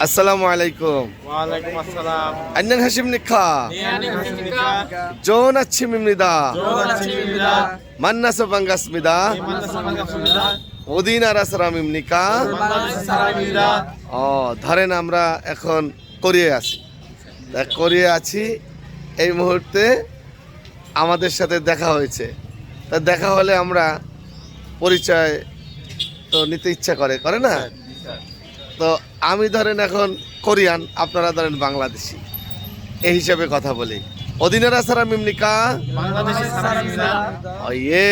আসসালামু আলাইকুম। ওয়ালাইকুম আসসালাম। 안녕하십니까? 네, 안녕하십니까? 좋은 아침입니다. 좋은 아침입니다. 만나서 반갑습니다. 네, 만나서 반갑습니다. 어디 나라 사람입니까? বাংলাদেশ সারামিরা। ধরেন আমরা এখন কোরিয়ায় আছি। তা কোরিয়ায় আছি, এই মুহূর্তে আমাদের সাথে দেখা হয়েছে। তা দেখা হলে আমরা পরিচয় তো নিতে ইচ্ছা করে না? তো আমি ধরেন এখন কোরিয়ান, আপনারা ধরেন বাংলাদেশি, এই হিসাবে কথা বলি। 어디나라 사람입니까? বাংলাদেশ সারামিরা। 예,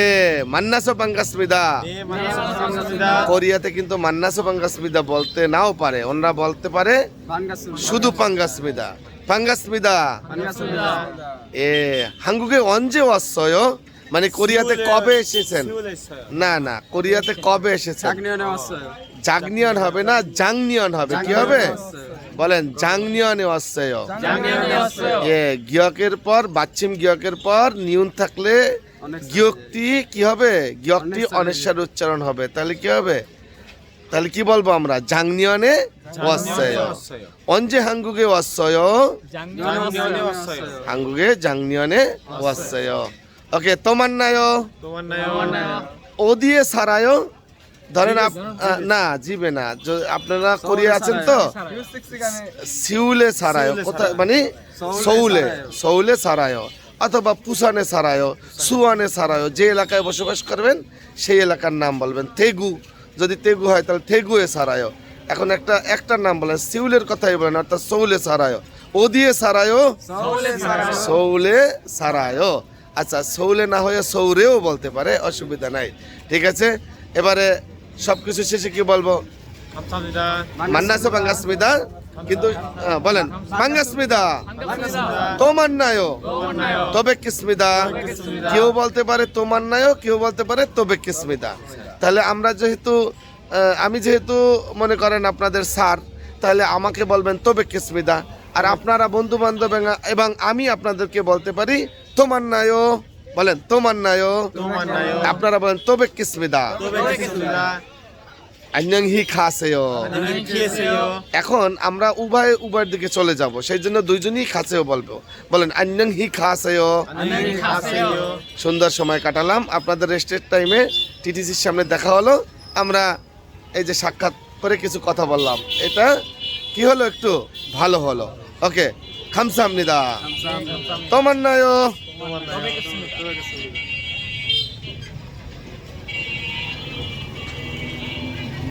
만나서 반갑습니다. 네, 만나서 반갑습니다. কোরিয়াতে কিন্তু 만나서 반갑습니다 বলতে নাও পারে, ওনারা বলতে পারে শুধু 반갑습니다. 반갑습니다. 반갑습니다. 예, 한국에 언제 왔어요? মানে কোরিয়াতে কবে এসেছেন? 시골에 있어요. না, কোরিয়াতে কবে এসেছেন? 작년에 왔어요. জাগনিয়ন হবে না, জাংনিয়ন হবে। কি হবে বলেন? জাংনিয়নে 왔어요। 작년에 왔어요. 예, গিয়কের পর বাচ্চিম গিয়কের পর নিউন থাকলে গিয়কটি কি হবে? গিয়কটি অনেশ্বর উচ্চারণ হবে। তাহলে কি হবে? তাহলে কি বলবো আমরা? জাংনিয়নে 왔어요। 왔어요. 언제 한국에 왔어요? 작년에 왔어요. 한국에 작년에 왔어요. 오케이, 또 만나요. 또 만나요. 어디에 살아요? ধরেন না জিবে না, আপনারা কোরিয়া আছেন তো, সিউলে সারায় কোথায়, মানে সৌলে সারায় অথবা পুসানে সারায়, সুয়ানে সারায়, যে এলাকায় বসবাস করবেন সেই এলাকার নাম বলবেন। তেগু, যদি তেগু হয় তাহলে তেগুয়ে সারায়। এখন একটা নাম বলেন, সিউলের কথাই বলেন, অর্থাৎ সৌলে সারায়। ও দিয়ে সারায়, সৌলে সারায়। আচ্ছা, সৌলে না হয়ে সৌরেও বলতে পারে, অসুবিধা নাই। ঠিক আছে, এবারে সবকিছু শেষে কি বলবো? 감사합니다. 만나서 반갑습니다. কিন্তু বলেন 반갑습니다. তো মান্নায়ো, তো 뵙겠습니다। কেউ বলতে পারে তো মান্নায়ো, কেউ বলতে পারে তো 뵙겠습니다। তাহলে আমরা যেহেতু আমি যেহেতু মনে করেন আপনাদের স্যার, তাহলে আমাকে বলবেন তো 뵙겠습니다। আর আপনারা বন্ধু বান্ধব এবং আমি আপনাদেরকে বলতে পারি তো মান্নায়ো। বলেন তো মান্নায়ো। 또 만나요. আপনারা বলেন তো 뵙겠습니다। 또 뵙겠습니다. 안녕히 가세요। 안녕히 계세요. এখন আমরা উভয়ের দিকে চলে যাব, সেই জন্য দুইজনই খাসেও বলবো। বলেন 안녕히 가세요। 안녕히 가세요. সুন্দর সময় কাটালাম আপনাদের রেস্টের টাইমে, টিটিসির সামনে দেখা হলো, আমরা এই যে সাক্ষাৎ করে কিছু কথা বললাম, এটা কি হলো? একটু ভালো হলো। ওকে, 감사합니다. 또 만나요. 또 만나요.